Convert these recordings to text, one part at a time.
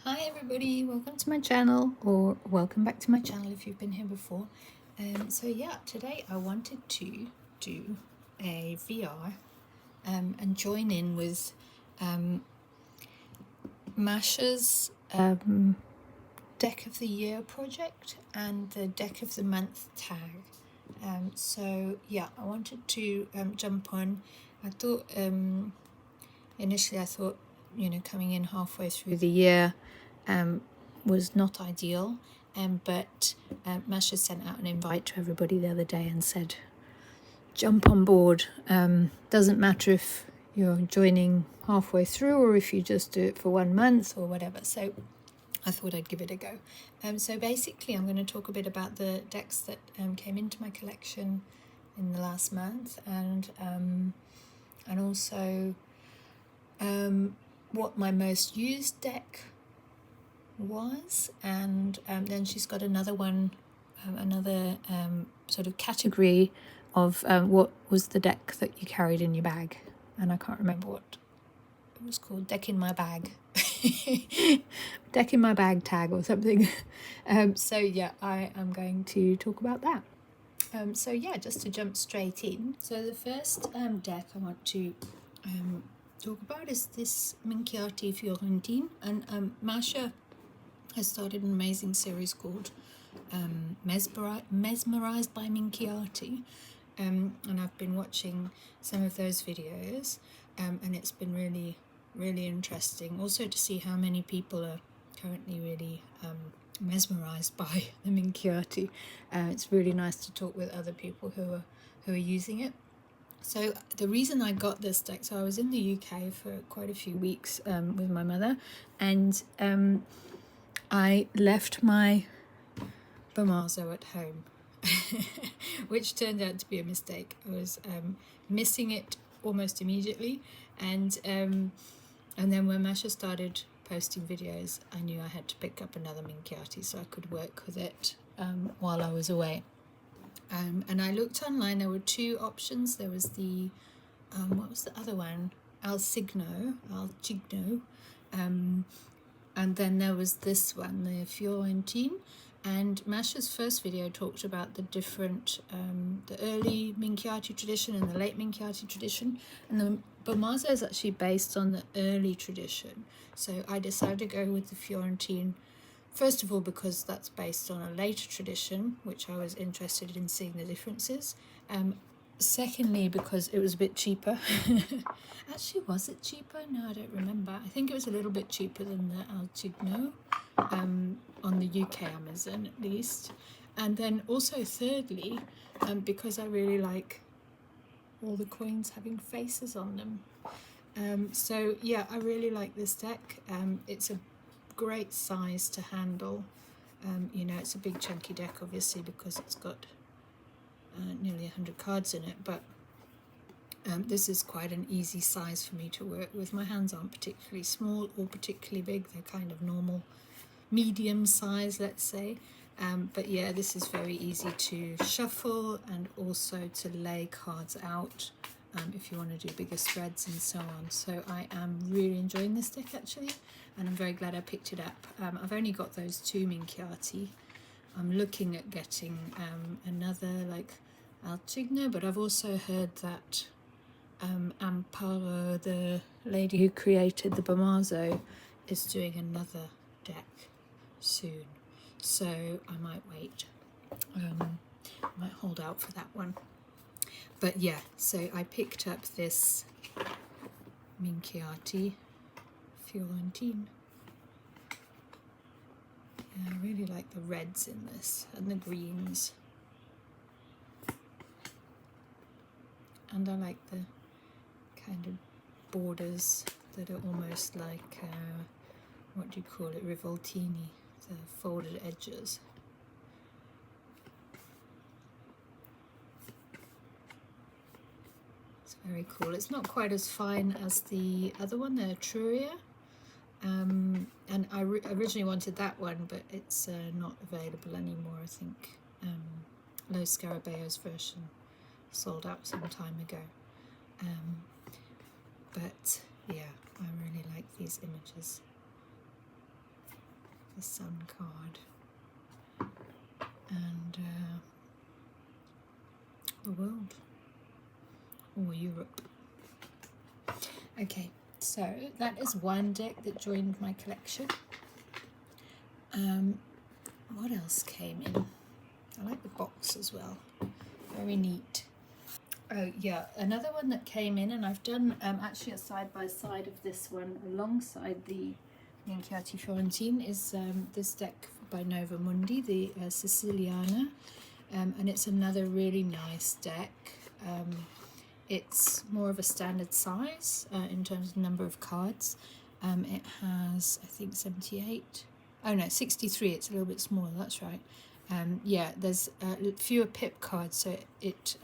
Hi everybody, welcome to my channel, or welcome back to my channel if you've been here before. So yeah, today I wanted to do a VR and join in with Masha's Deck of the Year project and the Deck of the Month tag. So yeah, I wanted to jump on. I thought initially coming in halfway through the year was not ideal, but Masha sent out an invite to everybody the other day and said, jump on board. Doesn't matter if you're joining halfway through or if you just do it for 1 month or whatever. So I thought I'd give it a go. So basically I'm going to talk a bit about the decks that came into my collection in the last month, and also what my most used deck was, and then she's got another one, another sort of category of what was the deck that you carried in your bag, and I can't remember what it was called. Deck in my bag. Deck in my bag tag or something. So yeah, I am going to talk about that. So yeah, just to jump straight in. So the first deck I want to talk about is this Minchiati Fiorentine, and Masha has started an amazing series called Mesmerized by Minchiati, and I've been watching some of those videos, and it's been really, really interesting also to see how many people are currently really mesmerized by the Minchiati. It's really nice to talk with other people who are using it. So the reason I got this deck, so I was in the UK for quite a few weeks with my mother, and I left my Bomarzo at home, which turned out to be a mistake. I was missing it almost immediately, and then when Masha started posting videos, I knew I had to pick up another Minchiati so I could work with it while I was away. And I looked online. There were two options. There was the what was the other one? Alcigno, and then there was this one, the Fiorentine. And Masha's first video talked about the different, the early Minchiati tradition and the late Minchiati tradition, and the Bomarzo is actually based on the early tradition. So I decided to go with the Fiorentine, first of all because that's based on a later tradition, which I was interested in seeing the differences. Secondly, because it was a bit cheaper. Actually, was it cheaper? No, I don't remember. I think it was a little bit cheaper than the Alcigno, on the UK Amazon at least. And then also thirdly, because I really like all the coins having faces on them. So yeah, I really like this deck. It's a great size to handle. It's a big chunky deck obviously because it's got nearly 100 cards in it, but this is quite an easy size for me to work with. My hands aren't particularly small or particularly big, they're kind of normal medium size, let's say. But yeah, this is very easy to shuffle and also to lay cards out if you want to do bigger spreads and so on. So I am really enjoying this deck actually, and I'm very glad I picked it up. I've only got those two Minchiati. I'm looking at getting another like Alcigno, but I've also heard that Amparo, the lady who created the Bomarzo, is doing another deck soon. So I might wait. I might hold out for that one. But yeah, so I picked up this Minchiati Fiorentine. I really like the reds in this and the greens, and I like the kind of borders that are almost like what do you call it, Rivoltini, the folded edges. It's very cool. It's not quite as fine as the other one, the Etruria. And I originally wanted that one, but it's not available anymore. I think Los Scarabaeo's version sold out some time ago. But yeah, I really like these images. the Sun card, and the World, or Europe. Okay, so that is one deck that joined my collection. What else came in? I like the box as well, very neat. Oh yeah, another one that came in, and I've done actually a side-by-side of this one alongside the Minchiati Fiorentine, is this deck by Nova Mundi, the Siciliana, and it's another really nice deck. It's more of a standard size in terms of number of cards. It has, I think, 78. Oh no, 63. It's a little bit smaller. That's right. Yeah, there's fewer pip cards, so it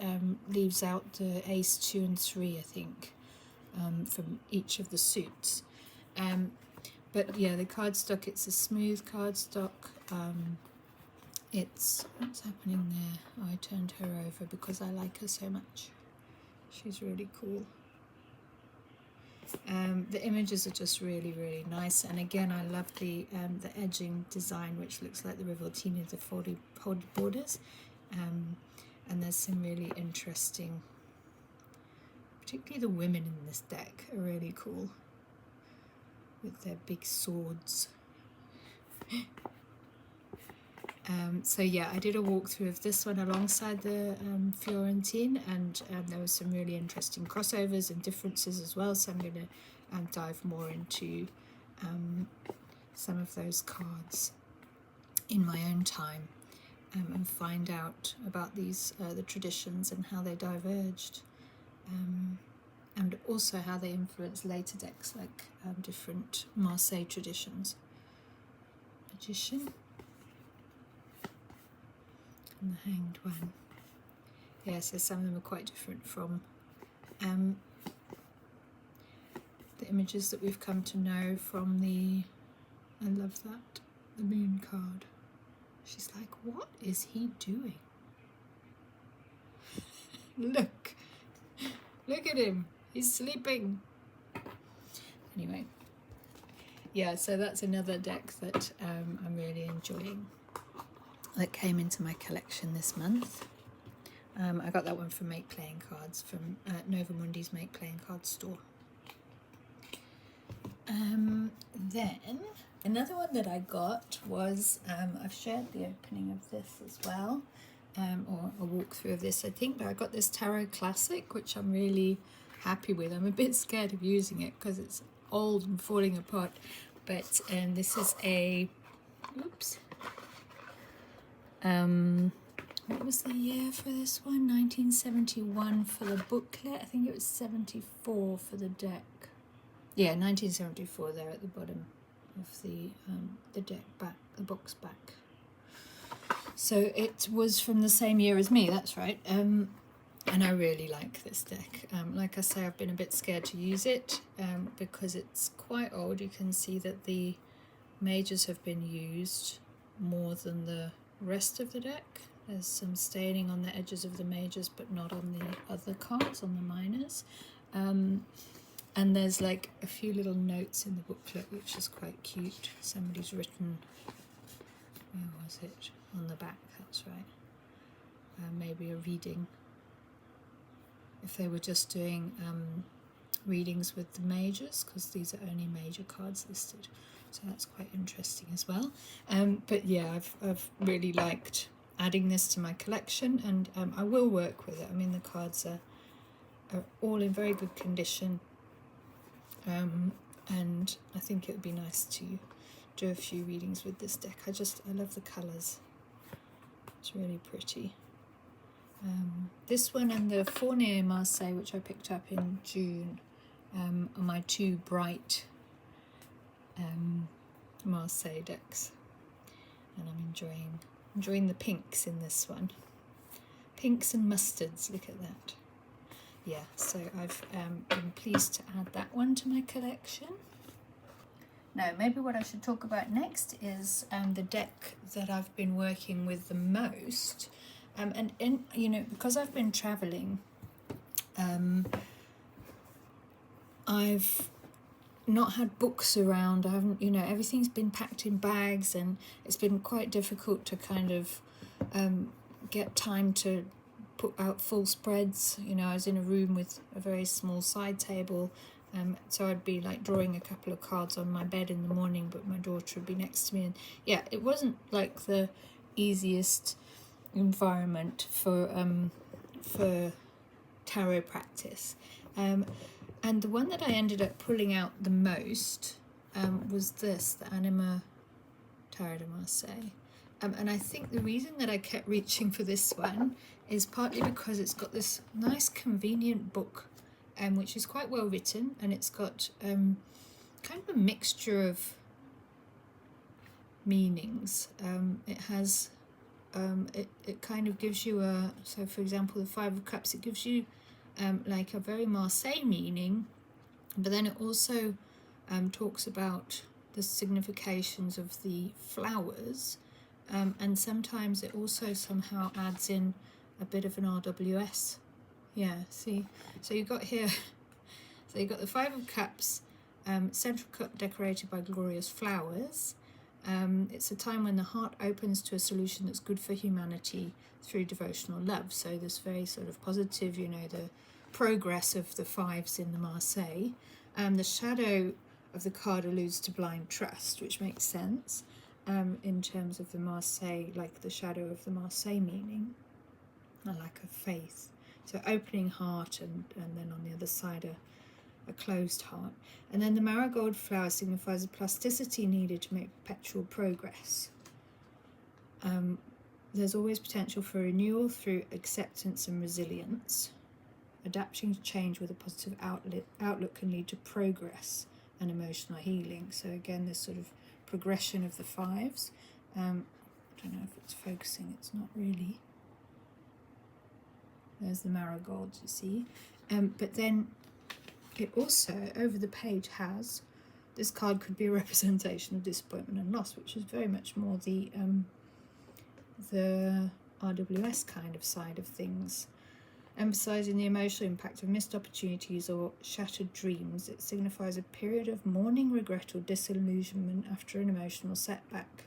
leaves out the ace, 2 and 3, I think, from each of the suits. But yeah, the cardstock, it's a smooth cardstock. It's, what's happening there? Oh, I turned her over because I like her so much. She's really cool. The images are just really, really nice, and again, I love the edging design, which looks like the Rivoltini of the folded borders, and there's some really interesting, particularly the women in this deck are really cool with their big swords. So yeah, I did a walkthrough of this one alongside the Fiorentine, and there was some really interesting crossovers and differences as well, so I'm going to dive more into some of those cards in my own time, and find out about these the traditions and how they diverged, and also how they influence later decks like different Marseille traditions. Magician. And the Hanged One. Yeah, so some of them are quite different from the images that we've come to know from the, I love that, the Moon card. She's like, what is he doing? Look at him, he's sleeping. Anyway, yeah, so that's another deck that I'm really enjoying, that came into my collection this month. I got that one from Make Playing Cards, from Nova Mundi's Make Playing Cards store. Then another one that I got was, I've shared the opening of this as well, or a walkthrough of this, I think, but I got this Tarot Classic, which I'm really happy with. I'm a bit scared of using it because it's old and falling apart, but this is a, oops, what was the year for this one? 1971 for the booklet. I think it was 74 for the deck. Yeah, 1974 there at the bottom of the deck back, the box back. So it was from the same year as me, that's right. And I really like this deck. Like I say, I've been a bit scared to use it because it's quite old. You can see that the majors have been used more than the rest of the deck. There's some staining on the edges of the majors, but not on the other cards, on the minors. And there's like a few little notes in the booklet, which is quite cute. Somebody's written, where was it? On the back, that's right. Maybe a reading. If they were just doing readings with the majors, because these are only major cards listed. So that's quite interesting as well. But yeah, I've really liked adding this to my collection, and I will work with it. I mean, the cards are all in very good condition, and I think it would be nice to do a few readings with this deck. I love the colours. It's really pretty. This one and the Fournier Marseille, which I picked up in June, are my two bright Marseille decks, and I'm enjoying the pinks in this one. Pinks and mustards, look at that. Yeah, so I've been pleased to add that one to my collection. Now, maybe what I should talk about next is the deck that I've been working with the most. And you know, because I've been traveling, I've not had books around. I haven't, you know, everything's been packed in bags, and it's been quite difficult to kind of get time to put out full spreads. You know, I was in a room with a very small side table, so I'd be like drawing a couple of cards on my bed in the morning, but my daughter would be next to me, and yeah, it wasn't like the easiest environment for tarot practice. And the one that I ended up pulling out the most was this, the Anima Tarot de Marseille. And I think the reason that I kept reaching for this one is partly because it's got this nice convenient book, which is quite well written, and it's got kind of a mixture of meanings. It has, it kind of gives you a, so for example, the Five of Cups, it gives you like a very Marseille meaning, but then it also talks about the significations of the flowers, and sometimes it also somehow adds in a bit of an RWS. Yeah, see, so you've got here, so you've got the Five of Cups, central cup decorated by glorious flowers. It's a time when the heart opens to a solution that's good for humanity through devotional love. So this very sort of positive, you know, the progress of the fives in the Marseille. The shadow of the card alludes to blind trust, which makes sense in terms of the Marseille, like the shadow of the Marseille meaning, a lack of faith. So opening heart, and then on the other side a closed heart. And then the marigold flower signifies the plasticity needed to make perpetual progress. There's always potential for renewal through acceptance and resilience. Adapting to change with a positive outlook can lead to progress and emotional healing. So again, this sort of progression of the fives. I don't know if it's focusing, it's not really. There's the marigolds, you see. But then it also, over the page, has, this card could be a representation of disappointment and loss, which is very much more the RWS kind of side of things. Emphasising the emotional impact of missed opportunities or shattered dreams, it signifies a period of mourning, regret or disillusionment after an emotional setback.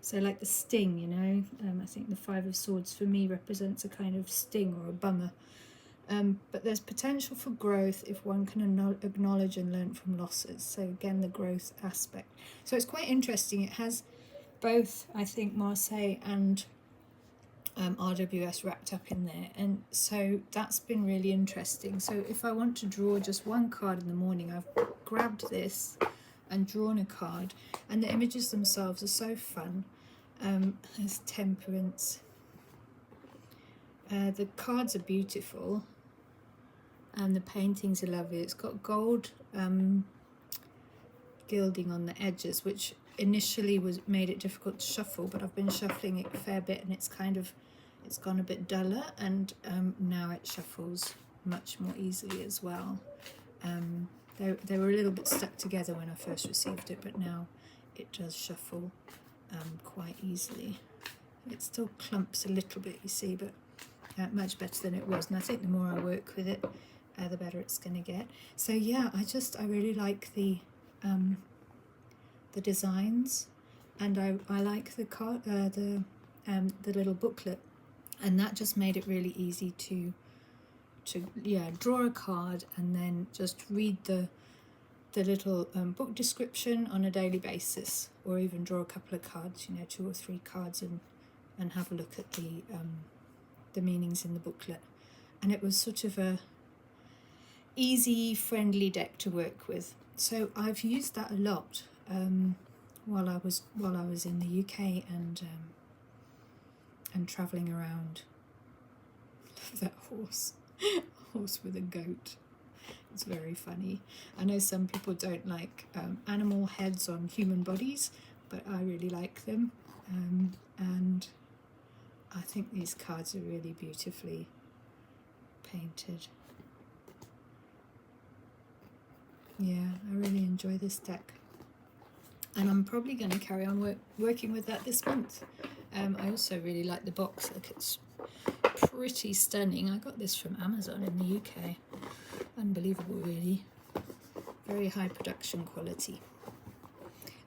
So like the sting, you know, I think the Five of Swords for me represents a kind of sting or a bummer. But there's potential for growth if one can acknowledge and learn from losses. So again, the growth aspect. So it's quite interesting. It has both, I think, Marseille and RWS wrapped up in there, and so that's been really interesting. So if I want to draw just one card in the morning, I've grabbed this and drawn a card, and the images themselves are so fun. There's Temperance. The cards are beautiful, and the paintings are lovely. It's got gold gilding on the edges, which initially made it difficult to shuffle, but I've been shuffling it a fair bit, and it's gone a bit duller, and now it shuffles much more easily as well. They were a little bit stuck together when I first received it, but now it does shuffle quite easily. It still clumps a little bit, you see, but much better than it was, and I think the more I work with it, the better it's going to get. So yeah, I really like the designs, and I like the card, the little booklet, and that just made it really easy to draw a card and then just read the little book description on a daily basis, or even draw a couple of cards, 2 or 3 cards, and have a look at the meanings in the booklet. And it was sort of a easy, friendly deck to work with. So I've used that a lot while I was in the UK and travelling around. That horse with a goat. It's very funny. I know some people don't like animal heads on human bodies, but I really like them. And I think these cards are really beautifully painted. Yeah, I really enjoy this deck. And I'm probably going to carry on working with that this month. I also really like the box. Look, it's pretty stunning. I got this from Amazon in the UK. Unbelievable, really. very high production quality.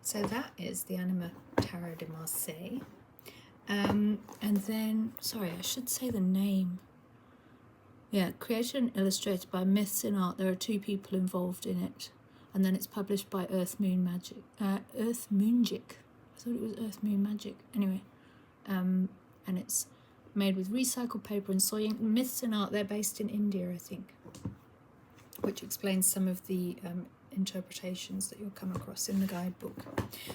So that is the Anima Tarot de Marseille. And then, sorry, I should say the name. Yeah, created and illustrated by Myths in Art. There are 2 people involved in it. And then it's published by Earth Moon Magic. Earth Moongic. I thought it was Earth Moon Magic. Anyway, and it's made with recycled paper and soy ink. Myths in Art, they're based in India, I think, which explains some of the interpretations that you'll come across in the guidebook.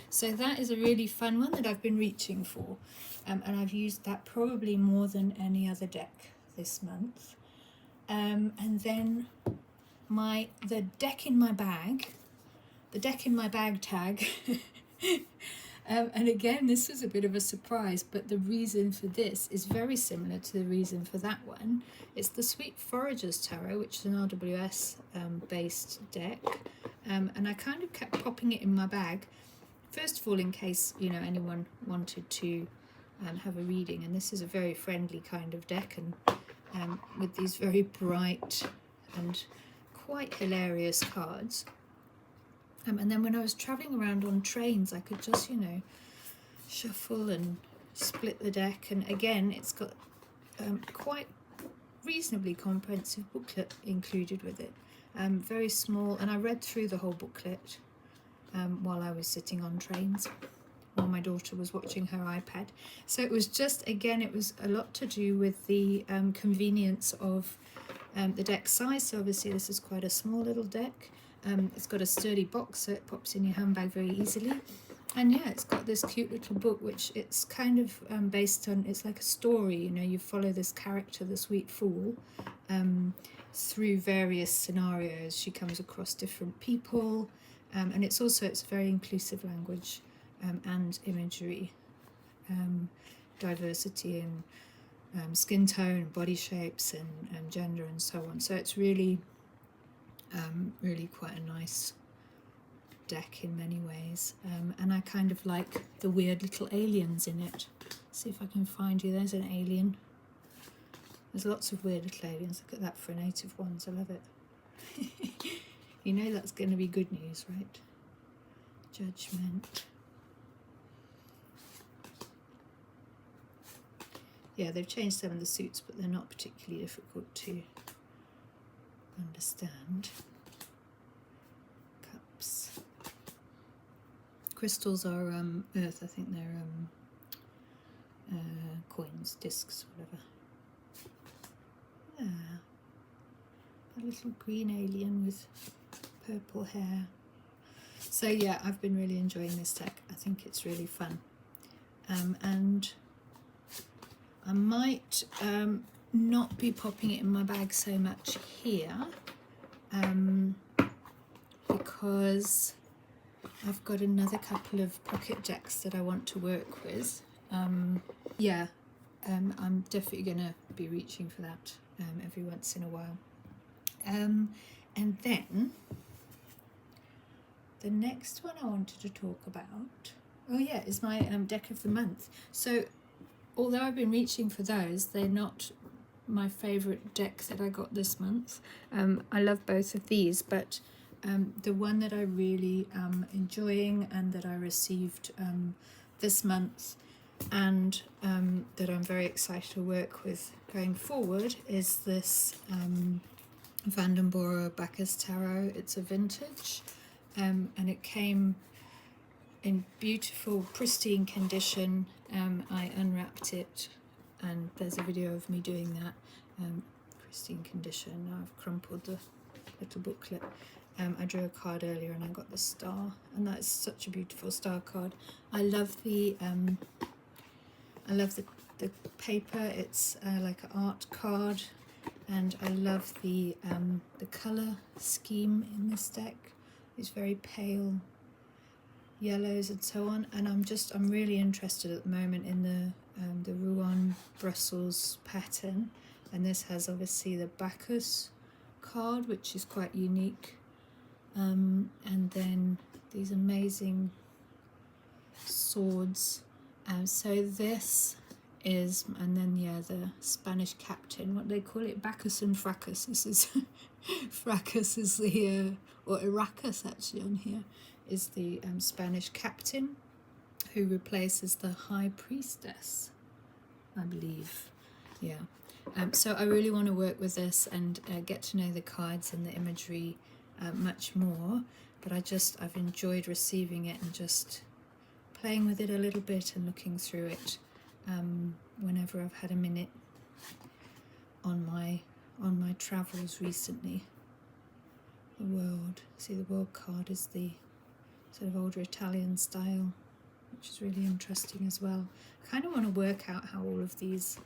So that is a really fun one that I've been reaching for, and I've used that probably more than any other deck this month. And then the deck in my bag tag. And again, this was a bit of a surprise, but the reason for this is very similar to the reason for that one. It's the Sweet Foragers Tarot, which is an RWS based deck, and I kind of kept popping it in my bag, first of all in case, you know, anyone wanted to have a reading. And this is a very friendly kind of deck, and with these very bright and quite hilarious cards. And then when I was travelling around on trains, I could just, you know, shuffle and split the deck. And again, it's got quite reasonably comprehensive booklet included with it. Very small, and I read through the whole booklet while I was sitting on trains, while my daughter was watching her iPad. So it was just, again, it was a lot to do with the convenience of the deck size. So obviously this is quite a small little deck. It's got a sturdy box, so it pops in your handbag very easily. And yeah, it's got this cute little book, which it's kind of based on, it's like a story, you know, you follow this character, the Sweet Fool, through various scenarios. She comes across different people, and it's very inclusive language and imagery, diversity in skin tone, body shapes, and gender and so on. So it's really quite a nice deck in many ways, and I kind of like the weird little aliens in it. See if I can find you. There's an alien. There's lots of weird little aliens. Look at that for native ones. I love it. You know that's going to be good news, right? Judgment. Yeah, they've changed some of the suits, but they're not particularly difficult to understand. Cups. Crystals are earth. I think they're coins, discs, whatever. Yeah. A little green alien with purple hair. So yeah, I've been really enjoying this deck. I think it's really fun. And I might not be popping it in my bag so much here, because I've got another couple of pocket decks that I want to work with. I'm definitely going to be reaching for that every once in a while. And then the next one I wanted to talk about, is my deck of the month. So although I've been reaching for those, they're not my favourite deck that I got this month. I love both of these, but the one that I really am enjoying and that I received this month, and that I'm very excited to work with going forward, is this Van den Borre Bacchus Tarot. It's a vintage, and it came in beautiful, pristine condition. I unwrapped it, and there's a video of me doing that. Pristine condition. Now I've crumpled the little booklet. I drew a card earlier and I got the star, and that is such a beautiful star card. I love the paper. It's like an art card, and I love the colour scheme in this deck. It's very pale yellows and so on, and I'm really interested at the moment in the Rouen Brussels pattern, and this has obviously the Bacchus card, which is quite unique, and then these amazing swords. So this is, and then yeah, the Spanish captain, what they call it, Bacchus and Fracas. This is Fracas is the or Arrakis actually on here is the Spanish captain who replaces the high priestess, I believe. Yeah. So I really want to work with this and get to know the cards and the imagery much more, but I've enjoyed receiving it and just playing with it a little bit and looking through it whenever I've had a minute on my travels recently. The world, see, the world card is the sort of older Italian style, which is really interesting as well. I kind of want to work out how all of these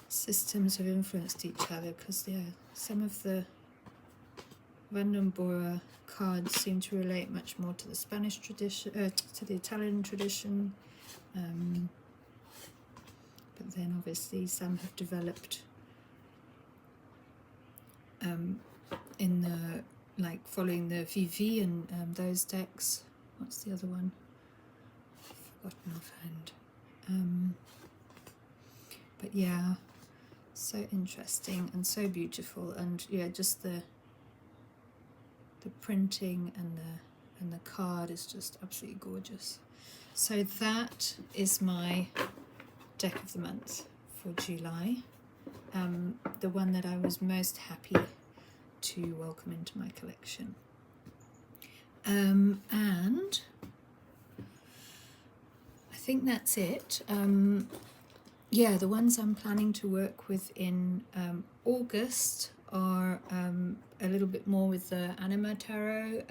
systems have influenced each other, because some of the Vanden Borre cards seem to relate much more to the Spanish tradition, to the Italian tradition, but then obviously some have developed in the, like, following the VV and those decks. What's the other one? I've forgotten offhand. But yeah, so interesting and so beautiful, and yeah, just the printing and the card is just absolutely gorgeous. So that is my deck of the month for July, the one that I was most happy to welcome into my collection. And I think that's it. Yeah, the ones I'm planning to work with in August are a little bit more with the Anima Tarot.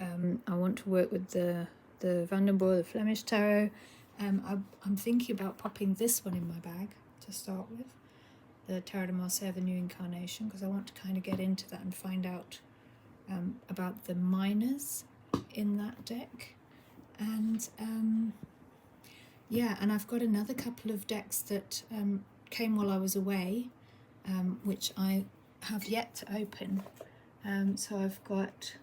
I want to work with the Vanden Borre, the Flemish Tarot. I'm thinking about popping this one in my bag to start with, the Tarot de Marseille, the New Incarnation, because I want to kind of get into that and find out about the minors in that deck. And yeah, and I've got another couple of decks that came while I was away, which I have yet to open. So I've got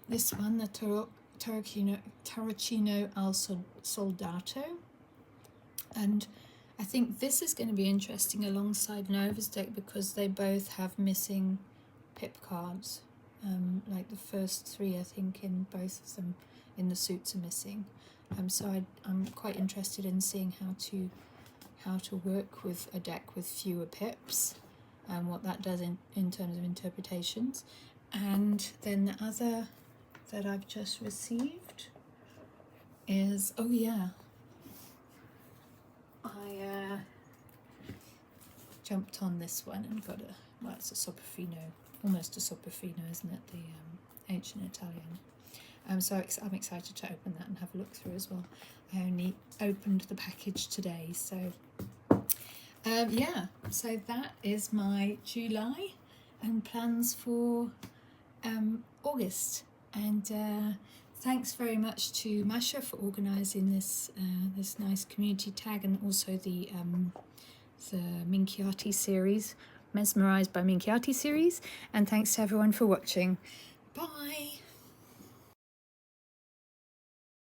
this one, the Tarocchino al Soldato, and I think this is going to be interesting alongside Nova's deck, because they both have missing pip cards. Like the first three, I think, in both of them in the suits are missing. So I'm quite interested in seeing how to work with a deck with fewer pips and what that does in terms of interpretations. And then the other that I've just received is, oh yeah, I jumped on this one and got well, it's a Sopraffino, almost a Sopraffino, isn't it, the ancient Italian. So I'm excited to open that and have a look through as well. I only opened the package today, so yeah, so that is my July and plans for August. And thanks very much to Masha for organising this this nice community tag, and also the Minchiati series, Mesmerised by Minchiati series. And thanks to everyone for watching. Bye!